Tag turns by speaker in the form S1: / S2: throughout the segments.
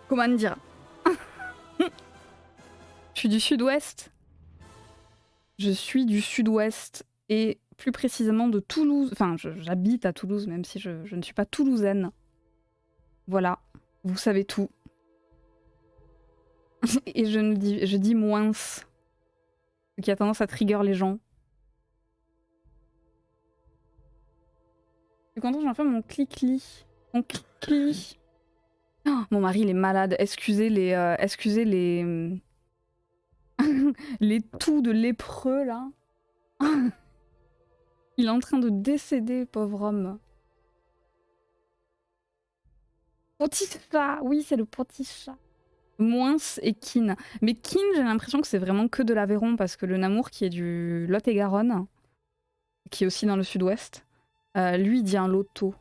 S1: Comment dire? Je suis du sud-ouest. Je suis du sud-ouest et plus précisément de Toulouse. Enfin, j'habite à Toulouse, même si je ne suis pas toulousaine. Voilà, vous savez tout. Et je dis moins, ce qui a tendance à trigger les gens. Je suis contente, j'ai enfin mon clic-lit. Mon clic-lit. Oh, mon mari, il est malade. Excusez les les toux de lépreux, là. Il est en train de décéder, pauvre homme. Petit chat, oui, c'est le petit chat. Moins et Kin. Mais Kin, j'ai l'impression que c'est vraiment que de l'Aveyron, parce que le Namour, qui est du Lot-et-Garonne, qui est aussi dans le sud-ouest, lui, il dit un loto.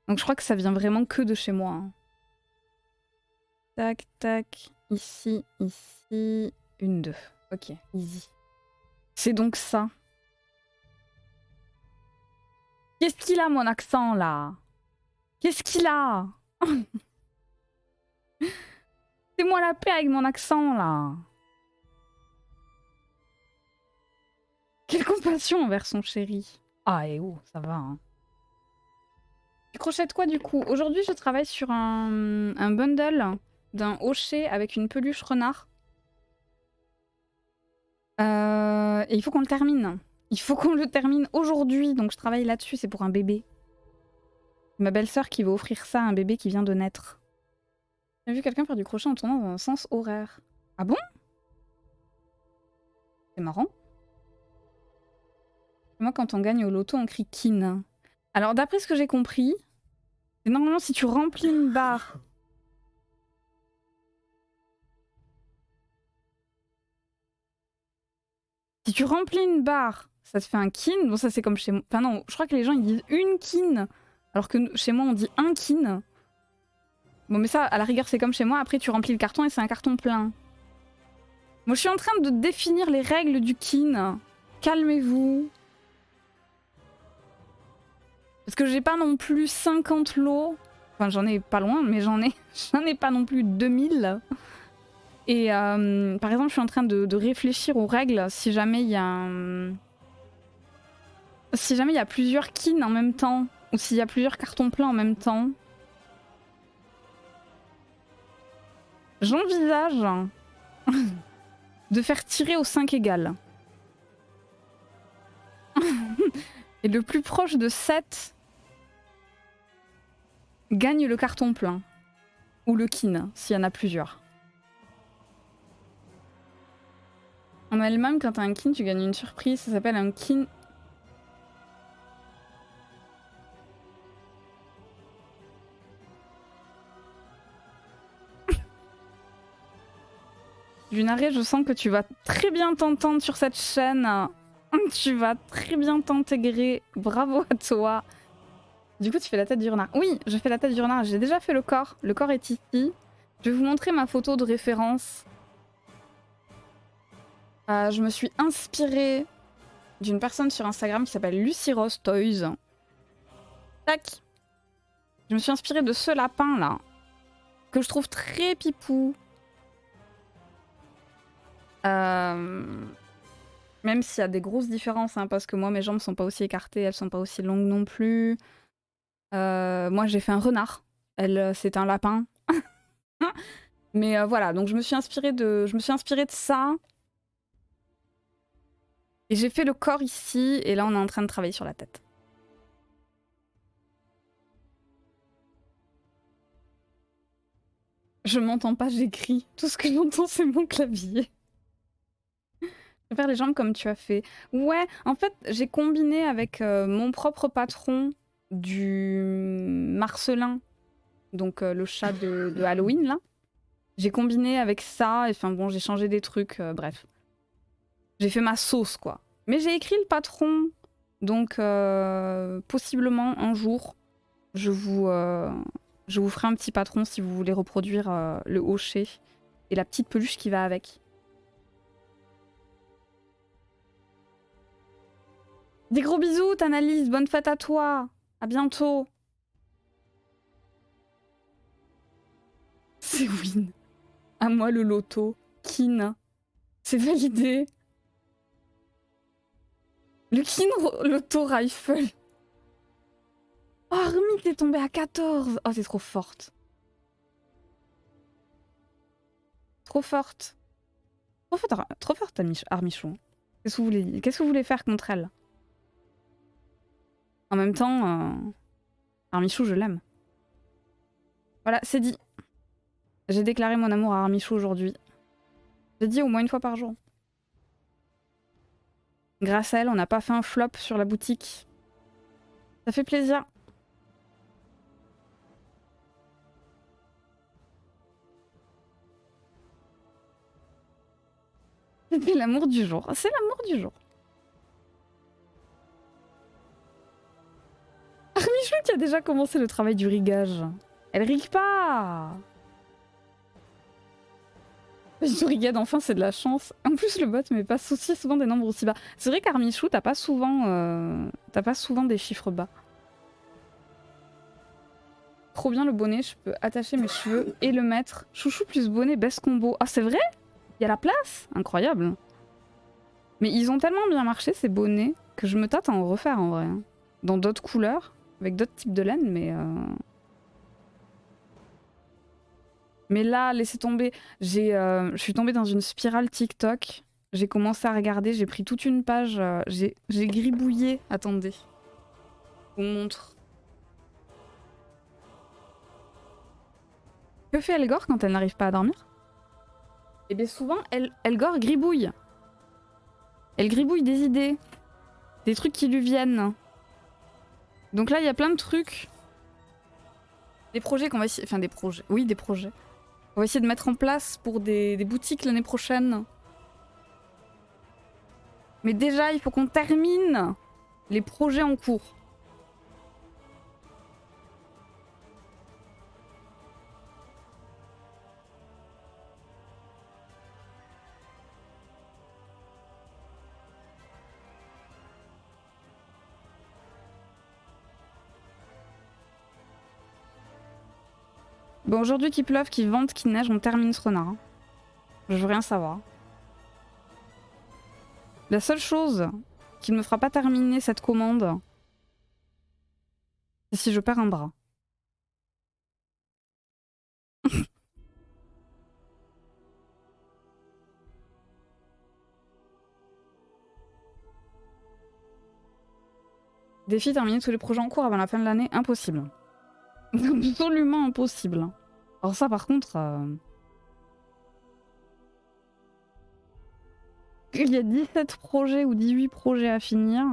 S1: Donc je crois que ça vient vraiment que de chez moi. Hein. Tac, tac, ici, ici, 1, 2. Ok, easy. C'est donc ça. Qu'est-ce qu'il a, mon accent, là? Qu'est-ce qu'il a? Fais-moi la paix avec mon accent, là. Quelle compassion envers son chéri. Ah, et oh, ça va, hein. Tu crochettes quoi, du coup? Aujourd'hui, je travaille sur un bundle d'un hochet avec une peluche renard. Et il faut qu'on le termine. Il faut qu'on le termine aujourd'hui, donc je travaille là-dessus, c'est pour un bébé. Ma belle-sœur qui veut offrir ça à un bébé qui vient de naître. J'ai vu quelqu'un faire du crochet en tournant dans un sens horaire. Ah bon? C'est marrant. Moi, quand on gagne au loto, on crie kin. Alors, d'après ce que j'ai compris, c'est normalement si tu remplis une barre... Si tu remplis une barre, ça te fait un kin. Bon, ça c'est comme chez moi. Enfin non, je crois que les gens ils disent une kin, alors que chez moi on dit un kin. Bon, mais ça, à la rigueur, c'est comme chez moi. Après, tu remplis le carton et c'est un carton plein. Moi, je suis en train de définir les règles du kin. Calmez-vous. Parce que j'ai pas non plus 50 lots. Enfin, j'en ai pas loin, mais j'en ai pas non plus 2000. Et par exemple, je suis en train de réfléchir aux règles si jamais il y a Si jamais il y a plusieurs kins en même temps, ou s'il y a plusieurs cartons pleins en même temps. J'envisage de faire tirer aux 5 égales. Et le plus proche de 7 gagne le carton plein. Ou le kin, s'il y en a plusieurs. En elle-même, quand t'as un kin, tu gagnes une surprise. Ça s'appelle un kin. Lunaré, je sens que tu vas très bien t'entendre sur cette chaîne. Tu vas très bien t'intégrer. Bravo à toi. Du coup, tu fais la tête du renard. Oui, je fais la tête du renard. J'ai déjà fait le corps. Le corps est ici. Je vais vous montrer ma photo de référence. Je me suis inspirée d'une personne sur Instagram qui s'appelle Lucy Rose Toys. Tac. Je me suis inspirée de ce lapin là, que je trouve très pipou. Même s'il y a des grosses différences, hein, parce que moi mes jambes sont pas aussi écartées, elles sont pas aussi longues non plus. Moi j'ai fait un renard, elle c'est un lapin. Mais voilà, donc je me suis inspirée de ça. Et j'ai fait le corps ici, et là on est en train de travailler sur la tête. Je m'entends pas, j'écris. Tout ce que j'entends, c'est mon clavier. Je vais faire les jambes comme tu as fait. Ouais, en fait, j'ai combiné avec mon propre patron du Marcelin, donc le chat de Halloween, là. J'ai combiné avec ça, et enfin bon, j'ai changé des trucs, bref. J'ai fait ma sauce, quoi. Mais j'ai écrit le patron, donc possiblement un jour, je vous ferai un petit patron si vous voulez reproduire le hochet et la petite peluche qui va avec. Des gros bisous, Tanalis, bonne fête à toi. À bientôt. C'est win. À moi le loto. Kin. C'est validé. Le Kin Loto Rifle. Oh, Army, t'es tombée à 14. Oh, t'es trop forte. Trop forte. Trop forte, Armichon. Qu'est-ce que vous voulez faire contre elle? En même temps, Armichou, je l'aime. Voilà, c'est dit. J'ai déclaré mon amour à Armichou aujourd'hui. J'ai dit au moins une fois par jour. Grâce à elle, on n'a pas fait un flop sur la boutique. Ça fait plaisir. C'est l'amour du jour. C'est l'amour du jour. Armichou qui a déjà commencé le travail du rigage. Elle rigue pas. Je rigade, enfin c'est de la chance. En plus le bot me passe aussi souvent des nombres aussi bas. C'est vrai qu'Armichou, t'as pas souvent des chiffres bas. Trop bien le bonnet, je peux attacher mes cheveux et le mettre. Chouchou plus bonnet, best combo. Ah c'est vrai? Il y a la place? Incroyable. Mais ils ont tellement bien marché ces bonnets que je me tâte à en refaire en vrai. Dans d'autres couleurs, avec d'autres types de laine, mais... Mais là, laissez tomber. Je suis tombée dans une spirale TikTok. J'ai commencé à regarder, j'ai pris toute une page. J'ai gribouillé. Attendez. Je vous montre. Que fait Elgor quand elle n'arrive pas à dormir? Eh bien souvent, Elgor gribouille. Elle gribouille des idées. Des trucs qui lui viennent. Donc là, il y a plein de trucs. Des projets qu'on va essayer... Enfin, des projets. Oui, des projets. On va essayer de mettre en place pour des boutiques l'année prochaine. Mais déjà, il faut qu'on termine les projets en cours. Bon, aujourd'hui qu'il pleuve, qu'il vente, qu'il neige, on termine ce renard. Hein. Je veux rien savoir. La seule chose qui ne me fera pas terminer cette commande, c'est si je perds un bras. Défi terminer tous les projets en cours avant la fin de l'année, impossible. Absolument impossible. Alors ça par contre... Il y a 17 projets ou 18 projets à finir.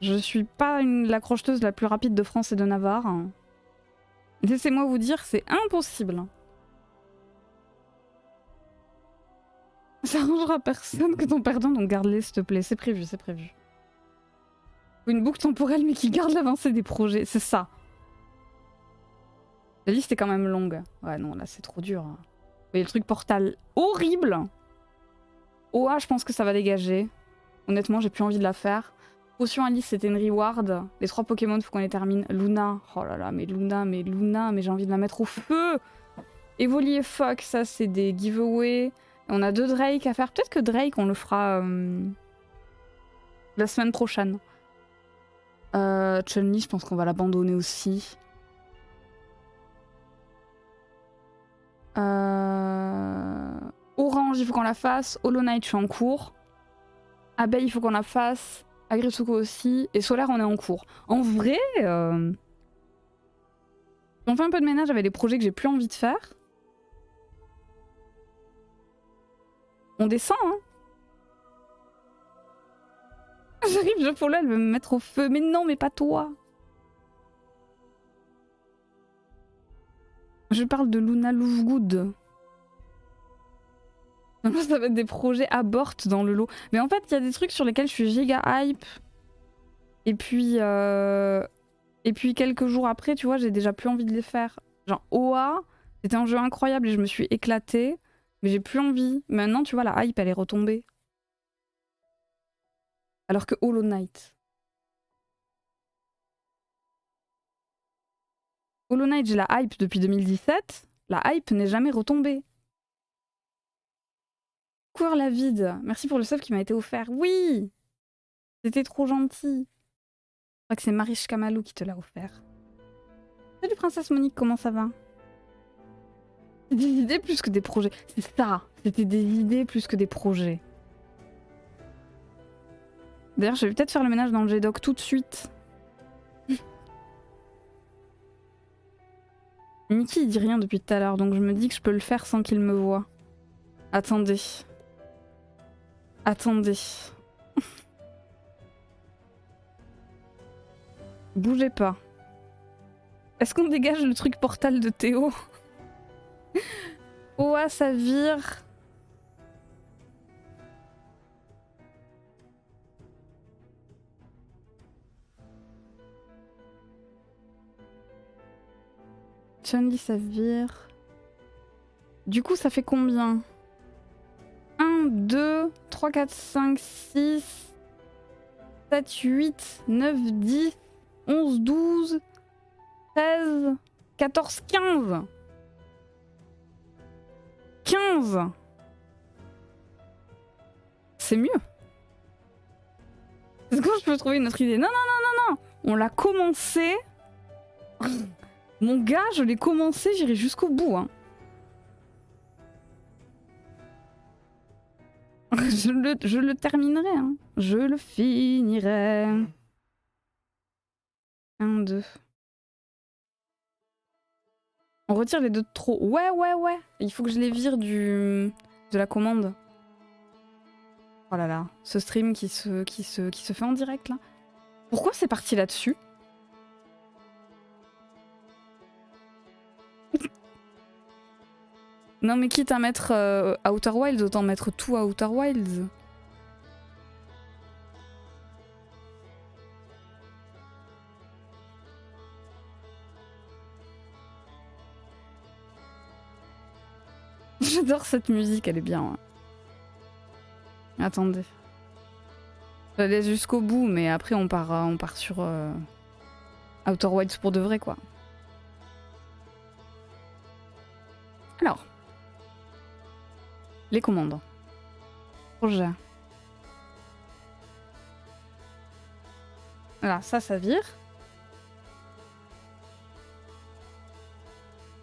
S1: Je suis pas la crocheteuse la plus rapide de France et de Navarre. Laissez-moi vous dire, c'est impossible. Ça arrangera personne que ton perdant, donc garde-les s'il te plaît. C'est prévu, c'est prévu. Une boucle temporelle mais qui garde l'avancée des projets, c'est ça. La liste est quand même longue. Ouais non, là c'est trop dur. Et le truc portal horrible. OA, je pense que ça va dégager. Honnêtement, j'ai plus envie de la faire. Potion Alice, c'était une reward. Les 3 Pokémon, faut qu'on les termine. Luna, oh là là, mais Luna, mais j'ai envie de la mettre au feu. Evoli et Fox, ça c'est des giveaways. On a 2 Drake à faire. Peut-être que Drake, on le fera la semaine prochaine. Chun-Li, je pense qu'on va l'abandonner aussi. Orange, il faut qu'on la fasse. Hollow Knight, je suis en cours. Abeille, il faut qu'on la fasse. Agritsuko aussi. Et Solaire, on est en cours. En vrai, on fait un peu de ménage avec les projets que j'ai plus envie de faire. On descend, hein. J'arrive, je follow, elle veut me mettre au feu. Mais non, mais pas toi. Je parle de Luna Lovegood. Ça va être des projets abortes dans le lot. Mais en fait, il y a des trucs sur lesquels je suis giga hype. Et puis quelques jours après, tu vois, j'ai déjà plus envie de les faire. Genre OA, c'était un jeu incroyable et je me suis éclatée. Mais j'ai plus envie. Maintenant, tu vois, la hype, elle est retombée. Alors que Hollow Knight. « Hollow Knight, j'ai la hype depuis 2017. La hype n'est jamais retombée. Cours la vide. Merci pour le sub qui m'a été offert. Oui! C'était trop gentil. Je crois que c'est Marish Kamalou qui te l'a offert. Salut Princesse Monique, comment ça va? Des idées plus que des projets. C'est ça. C'était des idées plus que des projets. D'ailleurs, je vais peut-être faire le ménage dans le J-Doc tout de suite. Mickey il dit rien depuis tout à l'heure, donc je me dis que je peux le faire sans qu'il me voie. Attendez. Attendez. Bougez pas. Est-ce qu'on dégage le truc portal de Théo? Oh, ah, ça vire. Chun-Li, ça vire. Du coup, ça fait combien? 1, 2, 3, 4, 5, 6, 7, 8, 9, 10, 11, 12, 13, 14, 15. 15. C'est mieux. Est-ce que je peux trouver une autre idée? Non, non, non, non, non. On l'a commencé. Mon gars, je l'ai commencé, j'irai jusqu'au bout. Hein. je le terminerai. Hein. Je le finirai. 1, 2. On retire les deux de trop. Ouais, ouais, ouais. Il faut que je les vire de la commande. Oh là là, ce stream qui se fait en direct là. Pourquoi c'est parti là-dessus? Non mais quitte à mettre Outer Wilds, autant mettre tout à Outer Wilds. J'adore cette musique, elle est bien. Ouais. Attendez. Je la laisse jusqu'au bout, mais après on part sur Outer Wilds pour de vrai quoi. Alors. Les commandes. Projet. Voilà, ça vire.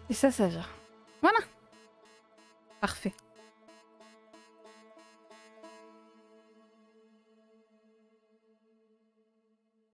S1: Et ça vire. Voilà. Parfait.